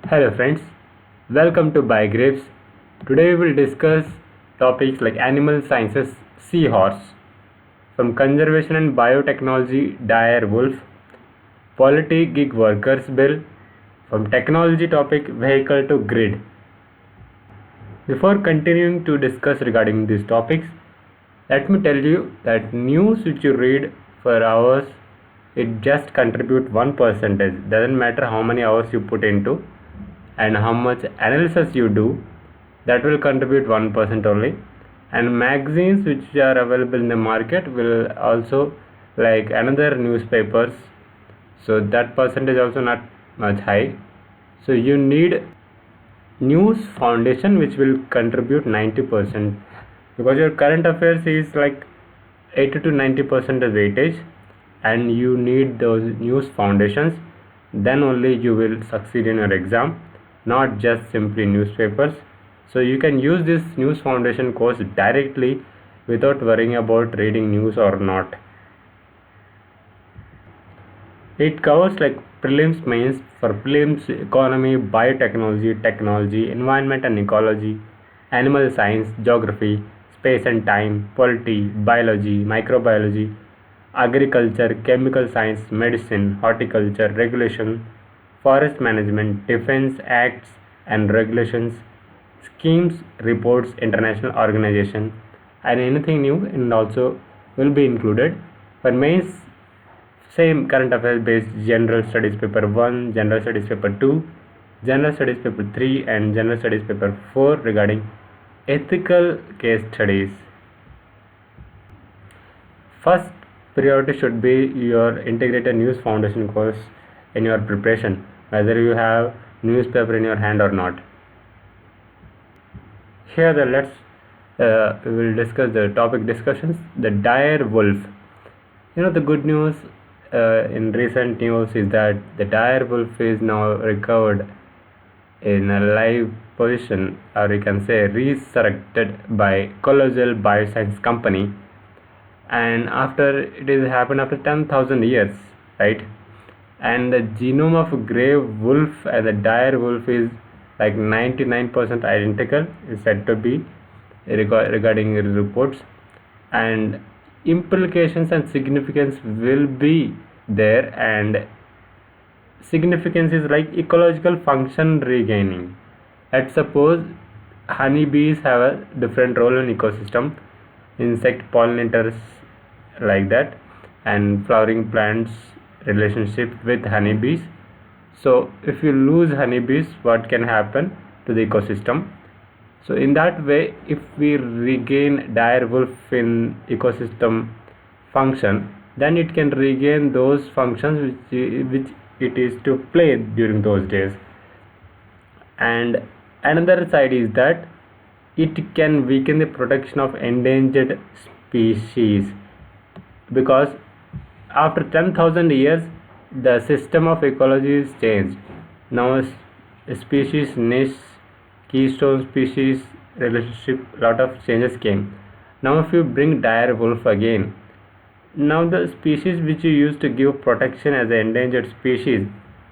Hello friends, welcome to Biographs. Today we will discuss topics like animal sciences, seahorse, from conservation and biotechnology, dire wolf, polity gig workers bill, from technology topic vehicle to grid. Before continuing to discuss regarding these topics, let me tell you that news which you read for hours, it just contribute 1%. Doesn't matter how many hours you put into and how much analysis you do, that will contribute 1% only. And magazines which are available in the market will also like another newspapers, so that percentage also not much high. So you need news foundation which will contribute 90%, because your current affairs is like 80 to 90% of weightage, and you need those news foundations. Then only you will succeed in your exam, not just simply newspapers. So you can use this news foundation course directly without worrying about reading news or not. It covers like prelims, mains. For prelims, economy, biotechnology, technology, environment and ecology, animal science, geography, space and time, polity, biology, microbiology, agriculture, chemical science, medicine, horticulture, regulation, forest management, defense acts and regulations, schemes, reports, international organization, and anything new and also will be included. For mains, same current affairs based general studies paper 1, general studies paper 2, general studies paper 3, and general studies paper 4 regarding ethical case studies. First priority should be your integrated news foundation course in your preparation, whether you have newspaper in your hand or not. Here we will discuss the topic discussions. The dire wolf. The good news in recent news is that the dire wolf is now recovered in a live position, or you can say resurrected by Colossal Bioscience Company, and after it is happened after 10,000 years, right? And the genome of grey wolf and the dire wolf is like 99% identical, is said to be regarding reports, and implications and significance will be there. And significance is like ecological function regaining. Let's suppose honeybees have a different role in ecosystem, insect pollinators like that, and flowering plants relationship with honeybees. So if you lose honeybees, what can happen to the ecosystem? So in that way, if we regain dire wolf in ecosystem function, then it can regain those functions which it is to play during those days. And another side is that it can weaken the protection of endangered species, because after 10,000 years the system of ecology is changed. Now species niche, keystone species relationship, lot of changes came. Now if you bring dire wolf again, now the species which you used to give protection as an endangered species,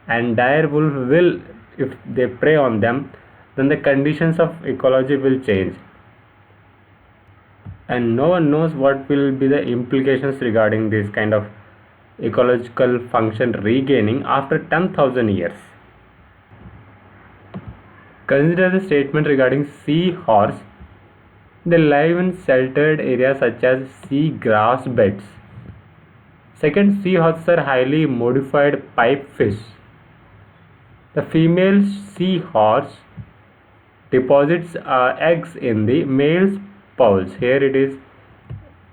and dire wolf will, if they prey on them, then the conditions of ecology will change, and no one knows what will be the implications regarding this kind of ecological function regaining after 10,000 years. Consider the statement regarding seahorse. They live in sheltered areas such as sea grass beds. Second, seahorses are highly modified pipefish. The female seahorse deposits eggs in the male's pouch. Here it is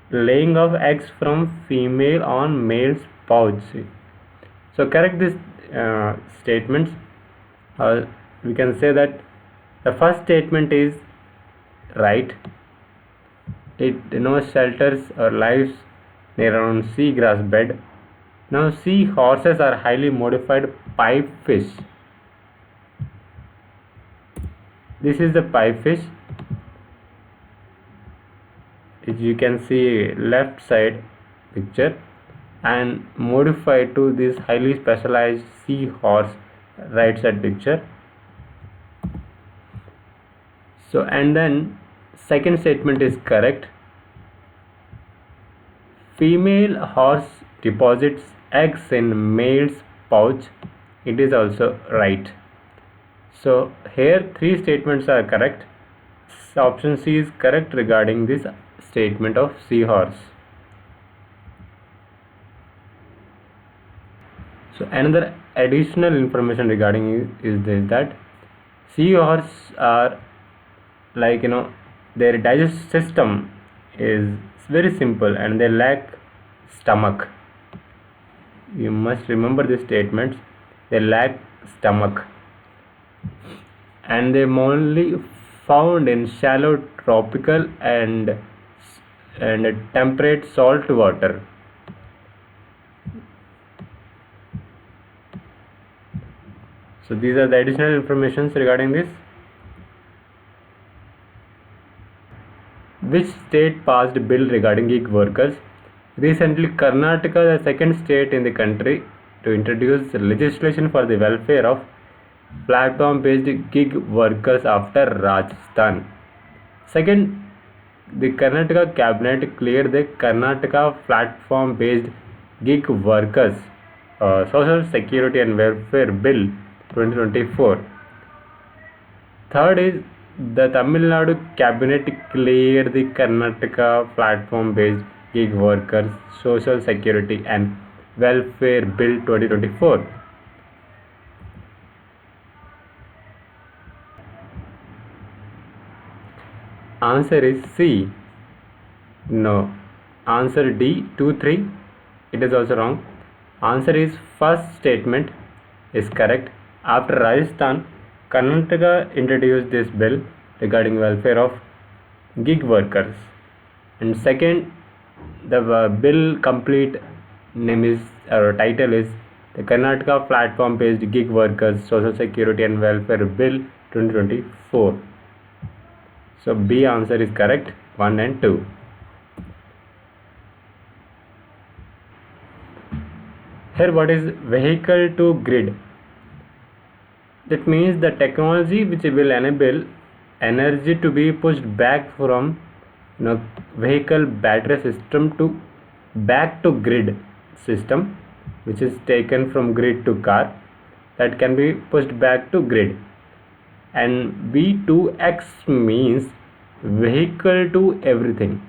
laying of eggs from female on male's pouch. So correct this statements. We can say that the first statement is right. It shelters or lives near around seagrass bed. Now seahorses are highly modified pipefish. This is the pipefish, which you can see left side picture, and modified to this highly specialized seahorse right side picture. So and then second statement is correct. Female horse deposits eggs in male's pouch. It is also right. So here three statements are correct. Option C is correct regarding this statement of seahorse. So another additional information regarding is this, that seahorse are like their digestive system is very simple and they lack stomach. You must remember these statements. They lack stomach and they mainly found in shallow tropical and temperate salt water. So these are the additional informations regarding this. Which state passed a bill regarding gig workers? Recently, Karnataka, the second state in the country to introduce legislation for the welfare of platform-based gig workers after Rajasthan. Second, the Karnataka cabinet cleared the Karnataka platform-based gig workers Social Security and Welfare Bill 2024. Third is the Tamil Nadu cabinet cleared the Karnataka platform-based gig workers Social Security and Welfare Bill 2024. Answer is C. No. Answer D, 2, 3. It is also wrong. Answer is first statement is correct. After Rajasthan, Karnataka introduced this bill regarding welfare of gig workers. And second, the bill complete name is or title is the Karnataka platform-based gig workers Social Security and Welfare Bill 2024. So B answer is correct, 1 and 2. Here what is vehicle to grid? That means the technology which will enable energy to be pushed back from vehicle battery system to back to grid system, which is taken from grid to car, that can be pushed back to grid. And V2X means vehicle to everything.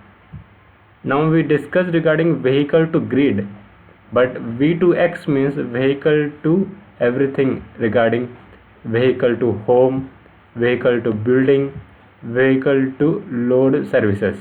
Now we discussed regarding vehicle to grid, but V2X means vehicle to everything regarding vehicle to home, vehicle to building, vehicle to load services.